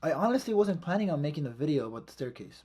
I honestly wasn't planning on making a video about the staircase.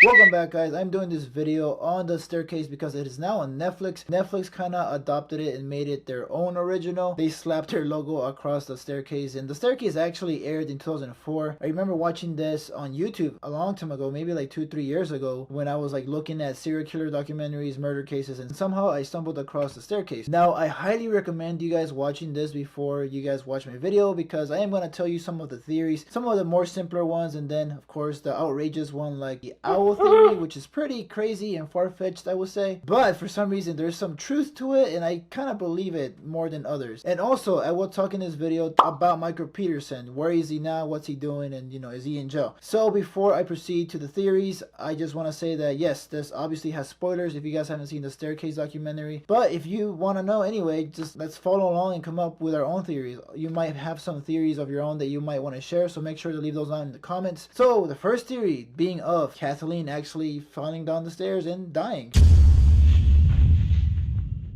Welcome back, guys. I'm doing this video on the staircase because it is now on Netflix. Netflix kind of adopted it and made it their own original. They slapped their logo across the staircase, and the staircase actually aired in 2004. I remember watching this on YouTube a long time ago, maybe like 2-3 years ago, when I was like looking at serial killer documentaries, murder cases, and somehow I stumbled across the staircase. Now, I highly recommend you guys watching this before you guys watch my video, because I am going to tell you some of the theories, some of the more simpler ones, and then of course the outrageous one like the owl theory, which is pretty crazy and far-fetched, I would say, but for some reason there's some truth to it, and I kind of believe it more than others. And also, I will talk in this video about Michael Peterson. Where is he now? What's he doing? And is he in jail? So before I proceed to the theories, I just want to say that yes, this obviously has spoilers if you guys haven't seen the Staircase documentary, but if you want to know anyway, just let's follow along and come up with our own theories. You might have some theories of your own that you might want to share, so make sure to leave those down in the comments. So the first theory being of Kathleen actually falling down the stairs and dying.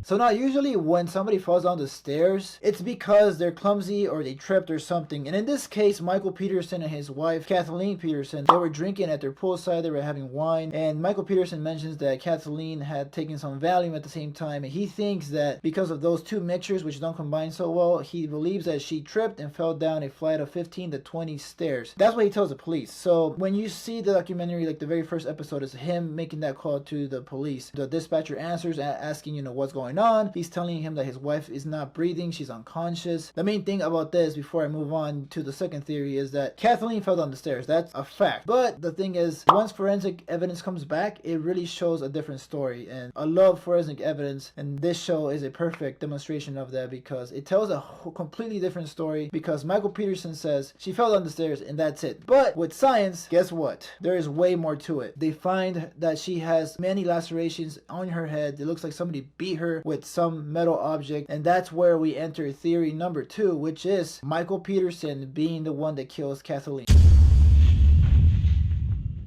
So now, usually when somebody falls down the stairs, it's because they're clumsy or they tripped or something. And in this case, Michael Peterson and his wife, Kathleen Peterson, they were drinking at their poolside, they were having wine. And Michael Peterson mentions that Kathleen had taken some Valium at the same time. And he thinks that because of those two mixtures, which don't combine so well, he believes that she tripped and fell down a flight of 15 to 20 stairs. That's what he tells the police. So when you see the documentary, like the very first episode is him making that call to the police. The dispatcher answers asking, what's going on. He's telling him that his wife is not breathing, she's unconscious. The main thing about this, before I move on to the second theory, is that Kathleen fell down the stairs. That's a fact. But the thing is, once forensic evidence comes back, it really shows a different story. And I love forensic evidence, and this show is a perfect demonstration of that, because it tells a completely different story. Because Michael Peterson says she fell down the stairs and that's it. But with science, guess what? There is way more to it. They find that she has many lacerations on her head. It looks like somebody beat her with some metal object, and that's where we enter theory number 2, which is Michael Peterson being the one that kills Kathleen.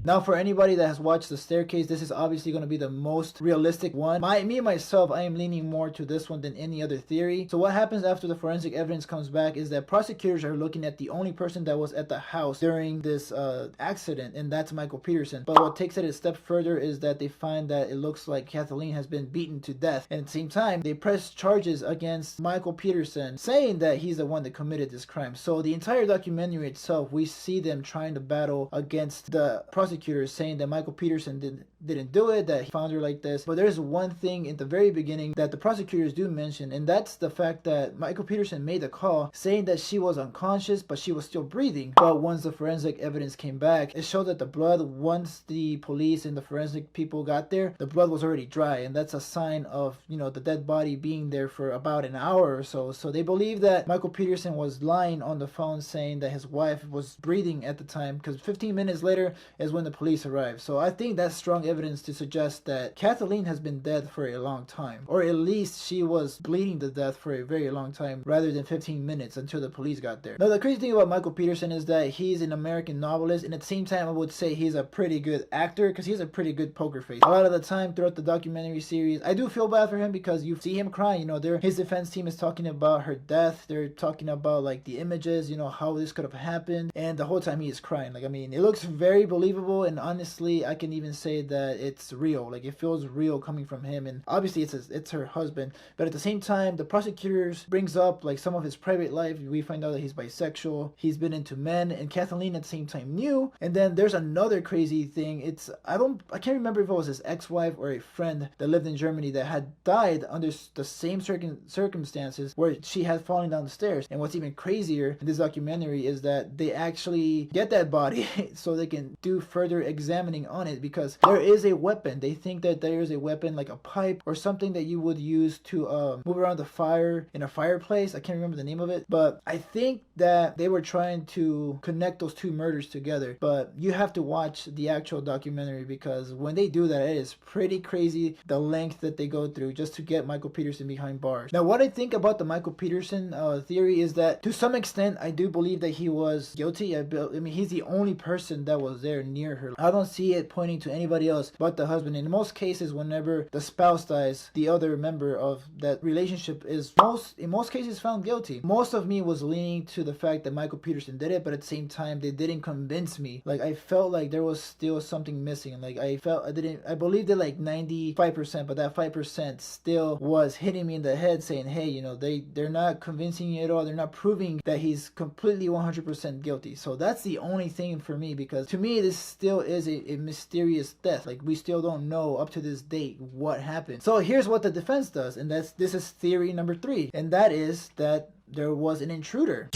Now, for anybody that has watched The Staircase, this is obviously going to be the most realistic one. Me myself, I am leaning more to this one than any other theory. So what happens after the forensic evidence comes back is that prosecutors are looking at the only person that was at the house during this accident, and that's Michael Peterson. But what takes it a step further is that they find that it looks like Kathleen has been beaten to death. And at the same time, they press charges against Michael Peterson, saying that he's the one that committed this crime. So the entire documentary itself, we see them trying to battle against the prosecutors, saying that Michael Peterson didn't do it, that he found her like this. But there's one thing in the very beginning that the prosecutors do mention, and that's the fact that Michael Peterson made a call saying that she was unconscious, but she was still breathing. But once the forensic evidence came back, it showed that the blood, once the police and the forensic people got there, the blood was already dry, and that's a sign of, the dead body being there for about an hour or so. So they believe that Michael Peterson was lying on the phone saying that his wife was breathing at the time, because 15 minutes later is when the police arrived. So I think that's strong evidence to suggest that Kathleen has been dead for a long time, or at least she was bleeding to death for a very long time, rather than 15 minutes until the police got there. Now, the crazy thing about Michael Peterson is that he's an American novelist, and at the same time I would say he's a pretty good actor, because he's a pretty good poker face. A lot of the time throughout the documentary series, I do feel bad for him, because you see him crying. His defense team is talking about her death, they're talking about like the images, how this could have happened, and the whole time he is crying. Like, I mean, it looks very believable, and honestly, I can even say that it's real. Like, it feels real coming from him, and obviously it's her husband. But at the same time, the prosecutors brings up like some of his private life. We find out that he's bisexual, he's been into men, and Kathleen at the same time knew. And then there's another crazy thing. I can't remember if it was his ex-wife or a friend that lived in Germany that had died under the same circumstances, where she had fallen down the stairs. And what's even crazier in this documentary is that they actually get that body so they can do further examining on it, because there is a weapon. They think that there is a weapon, like a pipe or something that you would use to move around the fire in a fireplace. I can't remember the name of it, but I think that they were trying to connect those two murders together. But you have to watch the actual documentary, because when they do that, it is pretty crazy the length that they go through just to get Michael Peterson behind bars. Now, what I think about the Michael Peterson theory is that to some extent I do believe that he was guilty. I mean, he's the only person that was there near her. I don't see it pointing to anybody else else but the husband. In most cases, whenever the spouse dies, the other member of that relationship is in most cases found guilty. Most of me was leaning to the fact that Michael Peterson did it, but at the same time they didn't convince me. Like, I felt like there was still something missing. Like, I believed it like 95%, but that 5% still was hitting me in the head saying, hey, you know, they're not convincing you at all. They're not proving that he's completely 100% guilty. So that's the only thing for me, because to me this still is a mysterious death. Like, we still don't know up to this date what happened. So here's what the defense does, and this is theory number 3, and that is that there was an intruder.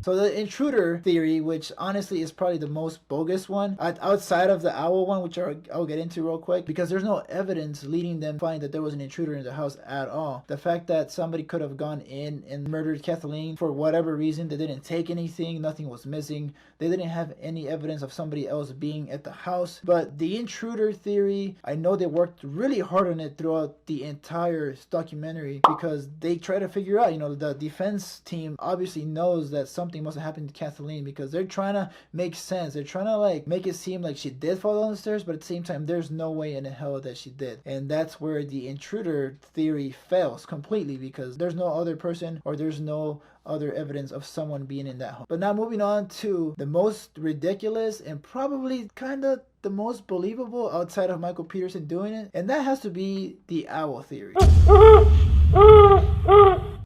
So the intruder theory, which honestly is probably the most bogus one, outside of the owl one, which I'll get into real quick, because there's no evidence leading them to find that there was an intruder in the house at all. The fact that somebody could have gone in and murdered Kathleen for whatever reason, they didn't take anything, nothing was missing, they didn't have any evidence of somebody else being at the house. But the intruder theory, I know they worked really hard on it throughout the entire documentary, because they try to figure out, you know, the defense team obviously knows that something must have happened to Kathleen, because they're trying to make sense. They're trying to like make it seem like she did fall down the stairs, but at the same time there's no way in hell that she did. And that's where the intruder theory fails completely, because there's no other person or there's no other evidence of someone being in that home. But now moving on to the most ridiculous and probably kind of the most believable outside of Michael Peterson doing it, and that has to be the owl theory.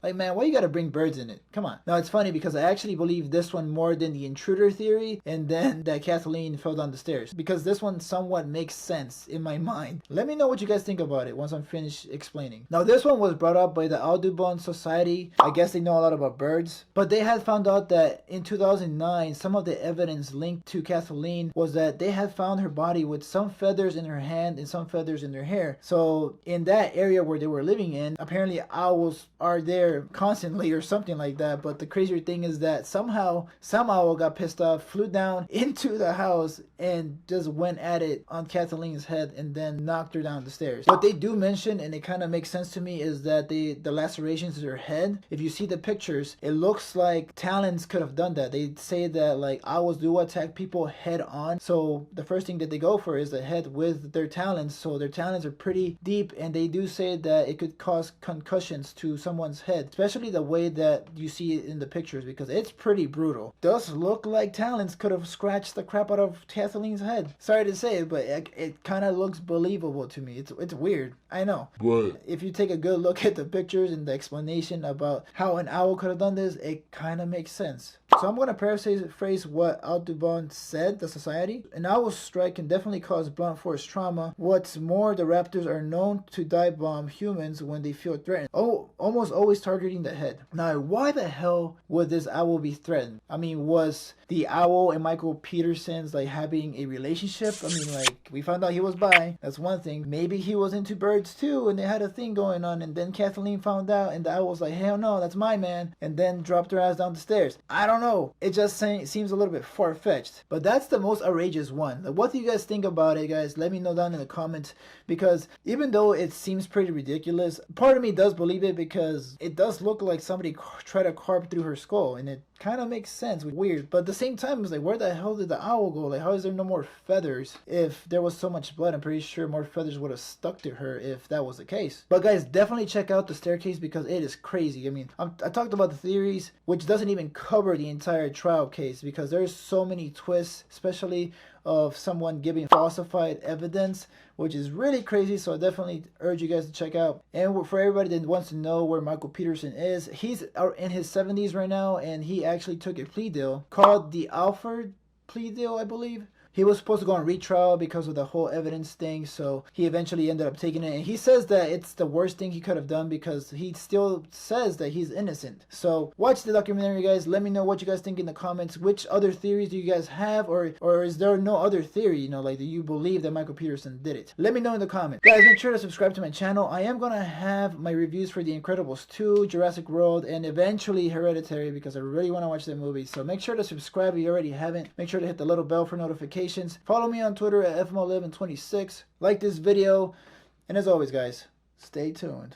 Like, man, why you gotta bring birds in it? Come on. Now, it's funny because I actually believe this one more than the intruder theory, and then that Kathleen fell down the stairs, because this one somewhat makes sense in my mind. Let me know what you guys think about it once I'm finished explaining. Now, this one was brought up by the Audubon Society. I guess they know a lot about birds, but they had found out that in 2009, some of the evidence linked to Kathleen was that they had found her body with some feathers in her hand and some feathers in her hair. So in that area where they were living in, apparently owls are there constantly or something like that. But the crazier thing is that somehow some owl got pissed off, flew down into the house and just went at it on Kathleen's head and then knocked her down the stairs. What they do mention, and it kind of makes sense to me, is that the lacerations in her head, if you see the pictures, it looks like talons could have done that. They say that like owls do attack people head on, so the first thing that they go for is the head with their talons. So their talons are pretty deep, and they do say that it could cause concussions to someone's head, especially the way that you see it in the pictures, because it's pretty brutal. Does look like talons could have scratched the crap out of Kathleen's head. Sorry to say it, but it kind of looks believable to me. It's weird, I know. But if you take a good look at the pictures and the explanation about how an owl could have done this, it kind of makes sense. So I'm going to paraphrase what Audubon said, the society. An owl's strike can definitely cause blunt force trauma. What's more, the raptors are known to dive bomb humans when they feel threatened. Oh, almost always targeting the head. Now, why the hell would this owl be threatened? I mean, was the owl and Michael Peterson's like having a relationship? I mean, like, we found out he was bi. That's one thing. Maybe he was into birds too, and they had a thing going on, and then Kathleen found out, and the owl was like, hell no, that's my man, and then dropped her ass down the stairs. I don't know. It just seems a little bit far-fetched. But that's the most outrageous one. Like, what do you guys think about it, guys? Let me know down in the comments, because even though it seems pretty ridiculous, part of me does believe it, because it does look like somebody tried to carve through her skull, and it kind of makes sense. Weird. But at the same time, it's like, where the hell did the owl go? Like, how is there no more feathers? If there was so much blood, I'm pretty sure more feathers would have stuck to her if that was the case. But guys, definitely check out the staircase, because it is crazy. I mean, I talked about the theories, which doesn't even cover the entire trial case, because there's so many twists, especially of someone giving falsified evidence, which is really crazy. So I definitely urge you guys to check out. And for everybody that wants to know where Michael Peterson is, he's in his 70s right now, and he actually took a plea deal called the Alford plea deal, I believe. He was supposed to go on retrial because of the whole evidence thing, so he eventually ended up taking it. And he says that it's the worst thing he could have done, because he still says that he's innocent. So watch the documentary, guys. Let me know what you guys think in the comments. Which other theories do you guys have, or is there no other theory, you know, like, do you believe that Michael Peterson did it? Let me know in the comments. Guys, make sure to subscribe to my channel. I am gonna have my reviews for The Incredibles 2, Jurassic World, and eventually Hereditary, because I really want to watch that movie. So make sure to subscribe if you already haven't. Make sure to hit the little bell for notifications. Follow me on Twitter at FMO1126. Like this video. And as always, guys, stay tuned.